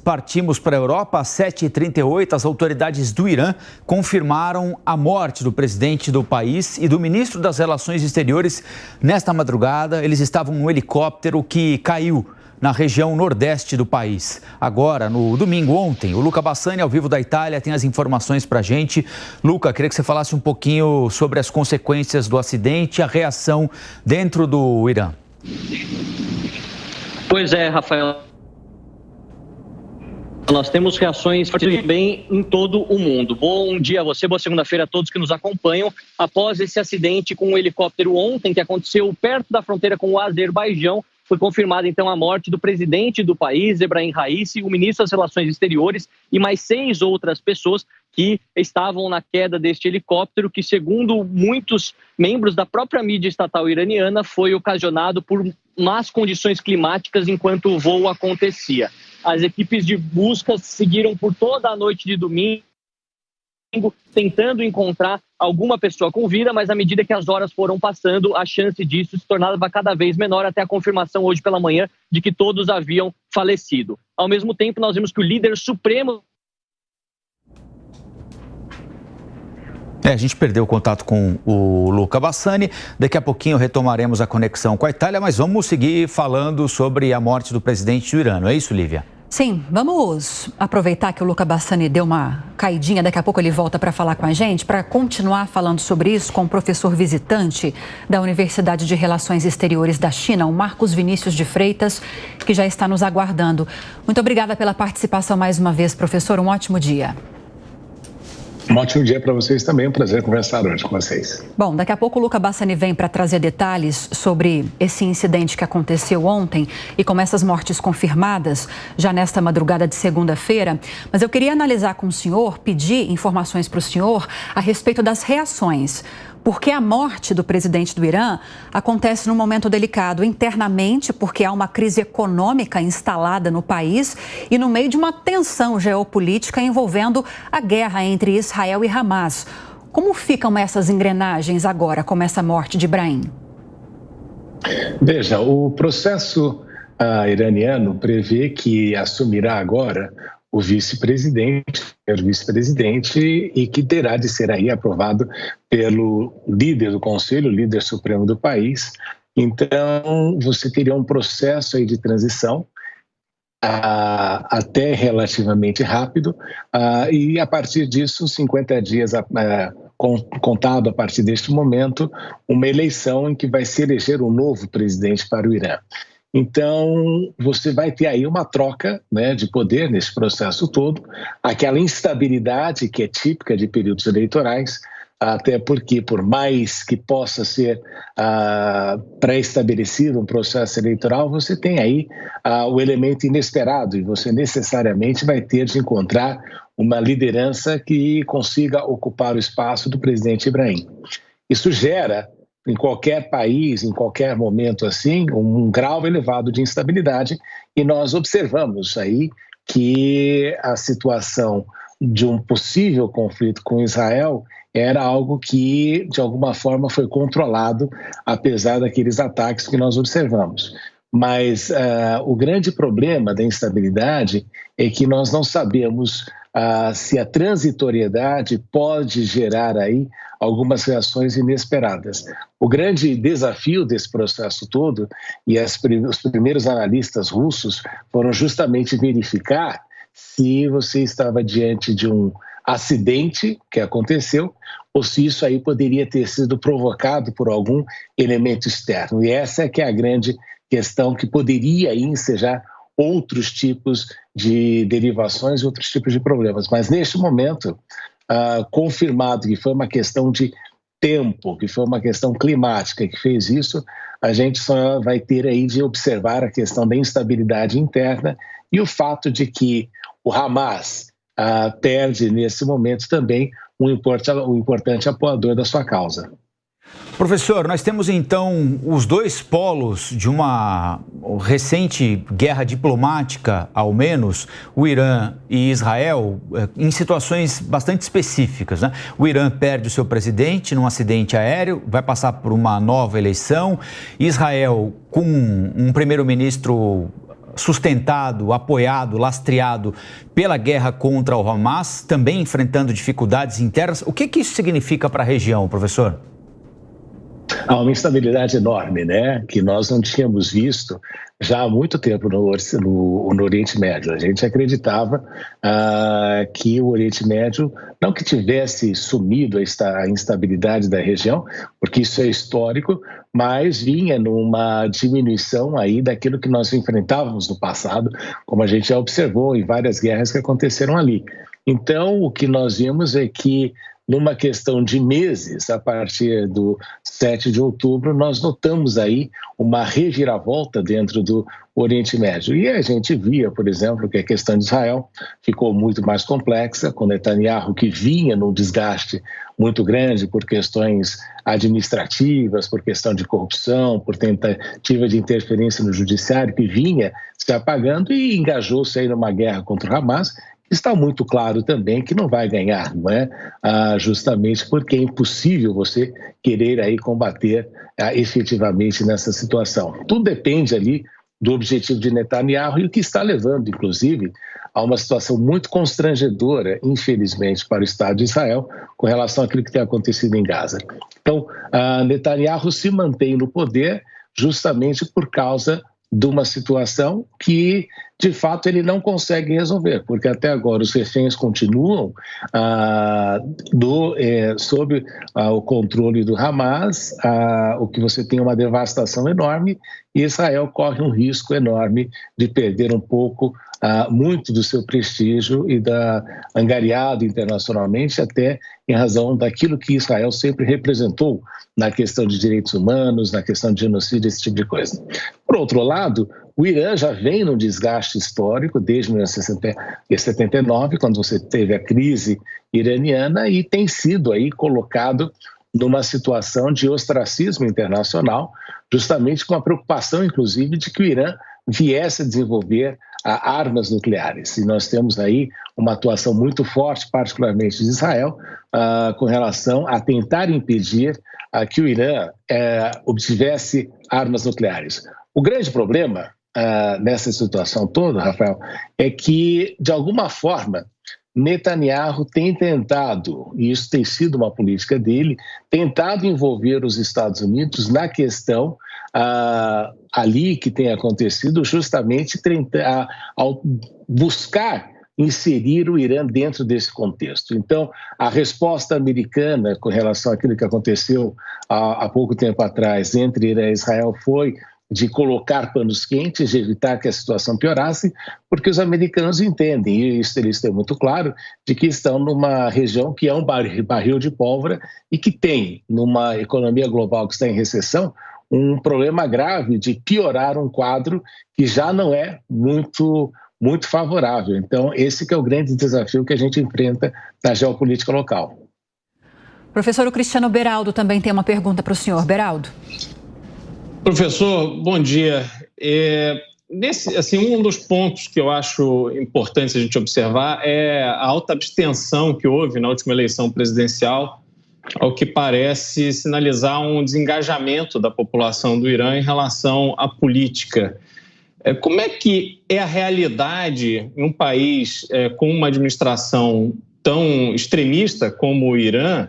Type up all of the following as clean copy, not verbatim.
partimos para a Europa. Às 7h38, as autoridades do Irã confirmaram a morte do presidente do país e do ministro das Relações Exteriores. Nesta madrugada, eles estavam no helicóptero que caiu na região nordeste do país. Agora, no domingo, ontem, o Luca Bassani, ao vivo da Itália, tem as informações para a gente. Luca, queria que você falasse um pouquinho sobre as consequências do acidente e a reação dentro do Irã. Pois é, Rafael. Nós temos reações bem em todo o mundo. Bom dia a você, boa segunda-feira a todos que nos acompanham. Após esse acidente com um helicóptero ontem, que aconteceu perto da fronteira com o Azerbaijão, foi confirmada então a morte do presidente do país, Ebrahim Raisi, o ministro das Relações Exteriores e mais 6 outras pessoas que estavam na queda deste helicóptero, que, segundo muitos membros da própria mídia estatal iraniana, foi ocasionado por más condições climáticas enquanto o voo acontecia. As equipes de busca seguiram por toda a noite de domingo, tentando encontrar alguma pessoa com vida, mas à medida que as horas foram passando, a chance disso se tornava cada vez menor, até a confirmação hoje pela manhã de que todos haviam falecido. Ao mesmo tempo, nós vimos que o líder supremo... A gente perdeu o contato com o Luca Bassani. Daqui a pouquinho retomaremos a conexão com a Itália, mas vamos seguir falando sobre a morte do presidente do Irã, não é isso, Lívia? Sim, vamos aproveitar que o Luca Bassani deu uma caidinha, daqui a pouco ele volta para falar com a gente, para continuar falando sobre isso com o professor visitante da Universidade de Relações Exteriores da China, o Marcos Vinícius de Freitas, que já está nos aguardando. Muito obrigada pela participação mais uma vez, professor, um ótimo dia. Um ótimo dia para vocês também, um prazer conversar hoje com vocês. Bom, daqui a pouco o Luca Bassani vem para trazer detalhes sobre esse incidente que aconteceu ontem e com essas mortes confirmadas já nesta madrugada de segunda-feira. Mas eu queria analisar com o senhor, pedir informações para o senhor a respeito das reações. Porque a morte do presidente do Irã acontece num momento delicado internamente, porque há uma crise econômica instalada no país e no meio de uma tensão geopolítica envolvendo a guerra entre Israel e Hamas. Como ficam essas engrenagens agora, com essa morte de Ebrahim? Veja, o processo iraniano prevê que assumirá agora o vice-presidente e que terá de ser aí aprovado pelo líder do Conselho, o líder supremo do país. Então, você teria um processo aí de transição até relativamente rápido e, a partir disso, 50 dias contado a partir deste momento, uma eleição em que vai se eleger um novo presidente para o Irã. Então, você vai ter aí uma troca, né, de poder nesse processo todo, aquela instabilidade que é típica de períodos eleitorais, até porque, por mais que possa ser pré-estabelecido um processo eleitoral, você tem aí o elemento inesperado e você necessariamente vai ter de encontrar uma liderança que consiga ocupar o espaço do presidente Ebrahim. Isso gera, em qualquer país, em qualquer momento assim, um grau elevado de instabilidade, e nós observamos aí que a situação de um possível conflito com Israel era algo que, de alguma forma, foi controlado, apesar daqueles ataques que nós observamos. Mas o grande problema da instabilidade é que nós não sabemos se a transitoriedade pode gerar aí algumas reações inesperadas. O grande desafio desse processo todo, e os primeiros analistas russos foram justamente verificar se você estava diante de um acidente que aconteceu ou se isso aí poderia ter sido provocado por algum elemento externo. E essa é que é a grande questão que poderia aí ensejar outros tipos de derivações, outros tipos de problemas. Mas neste momento, confirmado que foi uma questão de tempo, que foi uma questão climática que fez isso, a gente só vai ter aí de observar a questão da instabilidade interna e o fato de que o Hamas perde nesse momento também um importante apoiador da sua causa. Professor, nós temos então os dois polos de uma recente guerra diplomática, ao menos, o Irã e Israel, em situações bastante específicas, né? O Irã perde o seu presidente num acidente aéreo, vai passar por uma nova eleição. Israel, com um primeiro-ministro sustentado, apoiado, lastreado pela guerra contra o Hamas, também enfrentando dificuldades internas. O que isso significa para a região, professor? Há uma instabilidade enorme, né, que nós não tínhamos visto já há muito tempo no Oriente Médio. A gente acreditava que o Oriente Médio, não que tivesse sumido a instabilidade da região, porque isso é histórico, mas vinha numa diminuição aí daquilo que nós enfrentávamos no passado, como a gente já observou em várias guerras que aconteceram ali. Então, o que nós vimos é que numa questão de meses, a partir do 7 de outubro, nós notamos aí uma reviravolta dentro do Oriente Médio. E a gente via, por exemplo, que a questão de Israel ficou muito mais complexa, com Netanyahu, que vinha num desgaste muito grande por questões administrativas, por questão de corrupção, por tentativa de interferência no judiciário, que vinha se apagando e engajou-se aí numa guerra contra o Hamas. Está muito claro também que não vai ganhar, não é? Justamente porque é impossível você querer aí combater efetivamente nessa situação. Tudo depende ali do objetivo de Netanyahu e o que está levando, inclusive, a uma situação muito constrangedora, infelizmente, para o Estado de Israel com relação àquilo que tem acontecido em Gaza. Então, Netanyahu se mantém no poder justamente por causa de uma situação que, de fato, ele não consegue resolver, porque até agora os reféns continuam sob o controle do Hamas, o que você tem uma devastação enorme, e Israel corre um risco enorme de perder um pouco, muito do seu prestígio e angariado internacionalmente, até em razão daquilo que Israel sempre representou na questão de direitos humanos, na questão de genocídio, esse tipo de coisa. Por outro lado, o Irã já vem num desgaste histórico desde 1979, quando você teve a crise iraniana, e tem sido aí colocado numa situação de ostracismo internacional, justamente com a preocupação, inclusive, de que o Irã viesse a desenvolver armas nucleares. E nós temos aí uma atuação muito forte, particularmente de Israel, com relação a tentar impedir que o Irã obtivesse armas nucleares. O grande problema nessa situação toda, Rafael, é que, de alguma forma, Netanyahu tem tentado, e isso tem sido uma política dele, tentado envolver os Estados Unidos na questão ali que tem acontecido, justamente ao buscar inserir o Irã dentro desse contexto. Então, a resposta americana com relação àquilo que aconteceu há pouco tempo atrás entre Irã e Israel foi de colocar panos quentes, de evitar que a situação piorasse, porque os americanos entendem, e isso eles têm muito claro, de que estão numa região que é um barril de pólvora e que tem, numa economia global que está em recessão, um problema grave de piorar um quadro que já não é muito favorável. Então, esse que é o grande desafio que a gente enfrenta na geopolítica local. Professor, o Cristiano Beraldo também tem uma pergunta para o senhor. Beraldo. Professor, bom dia. Um dos pontos que eu acho importante a gente observar é a alta abstenção que houve na última eleição presidencial, ao que parece sinalizar um desengajamento da população do Irã em relação à política. Como é que é a realidade em um país com uma administração tão extremista como o Irã,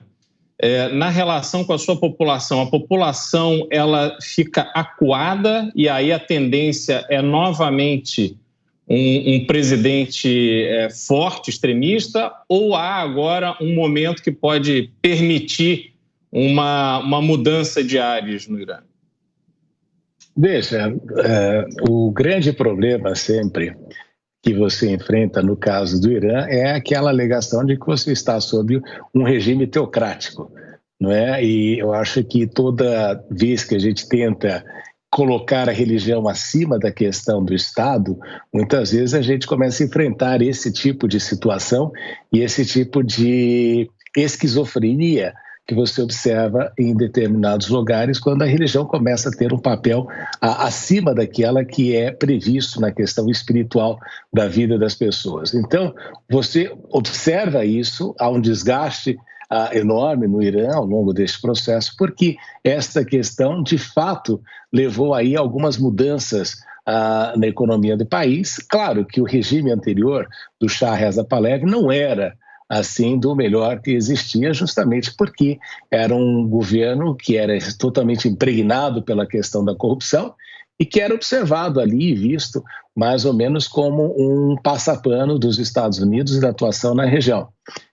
na relação com a sua população? A população ela fica acuada e aí a tendência é novamente um presidente forte, extremista, ou há agora um momento que pode permitir uma mudança de ares no Irã? Veja, o grande problema sempre que você enfrenta no caso do Irã é aquela alegação de que você está sob um regime teocrático, não é? E eu acho que toda vez que a gente tenta colocar a religião acima da questão do Estado, muitas vezes a gente começa a enfrentar esse tipo de situação e esse tipo de esquizofrenia que você observa em determinados lugares quando a religião começa a ter um papel acima daquela que é previsto na questão espiritual da vida das pessoas. Então, você observa isso, há um desgaste enorme no Irã ao longo desse processo, porque esta questão, de fato, levou aí algumas mudanças na economia do país. Claro que o regime anterior do Shah Reza Pahlavi não era assim do melhor que existia, justamente porque era um governo que era totalmente impregnado pela questão da corrupção e que era observado ali e visto mais ou menos como um passapano dos Estados Unidos e da atuação na região.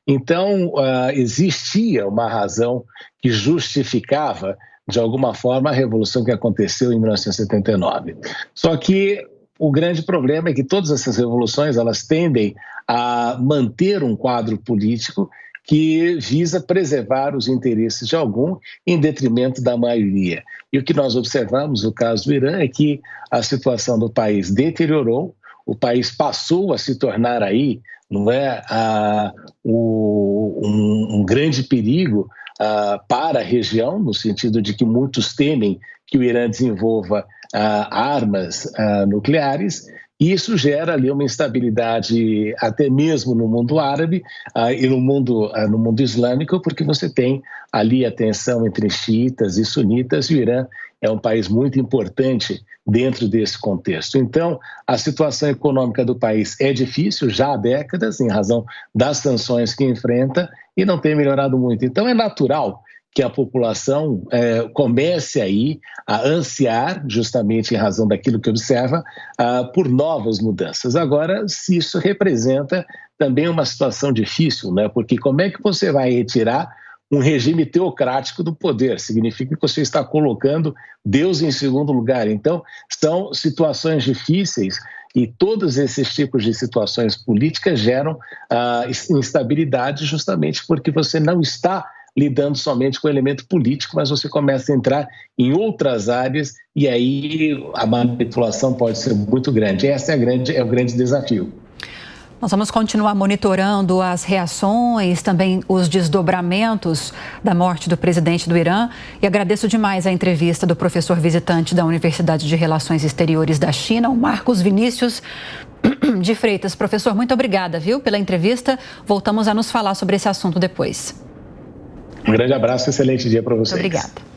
Então, existia uma razão que justificava, de alguma forma, a revolução que aconteceu em 1979. Só que o grande problema é que todas essas revoluções elas tendem a manter um quadro político que visa preservar os interesses de algum em detrimento da maioria. E o que nós observamos no caso do Irã é que a situação do país deteriorou, o país passou a se tornar aí, não é, um grande perigo para a região, no sentido de que muitos temem que o Irã desenvolva armas nucleares. E isso gera ali uma instabilidade até mesmo no mundo árabe e no mundo islâmico, porque você tem ali a tensão entre xiitas e sunitas, e o Irã é um país muito importante dentro desse contexto. Então, a situação econômica do país é difícil já há décadas, em razão das sanções que enfrenta, e não tem melhorado muito. Então, é natural que a população comece aí a ansiar, justamente em razão daquilo que observa, por novas mudanças. Agora, se isso representa também uma situação difícil, né? Porque como é que você vai retirar um regime teocrático do poder? Significa que você está colocando Deus em segundo lugar. Então, são situações difíceis e todos esses tipos de situações políticas geram instabilidade justamente porque você não está lidando somente com o elemento político, mas você começa a entrar em outras áreas e aí a manipulação pode ser muito grande. Esse é o grande desafio. Nós vamos continuar monitorando as reações, também os desdobramentos da morte do presidente do Irã. E agradeço demais a entrevista do professor visitante da Universidade de Relações Exteriores da China, o Marcos Vinícius de Freitas. Professor, muito obrigada, viu, pela entrevista. Voltamos a nos falar sobre esse assunto depois. Um grande abraço e excelente dia para vocês. Muito obrigada.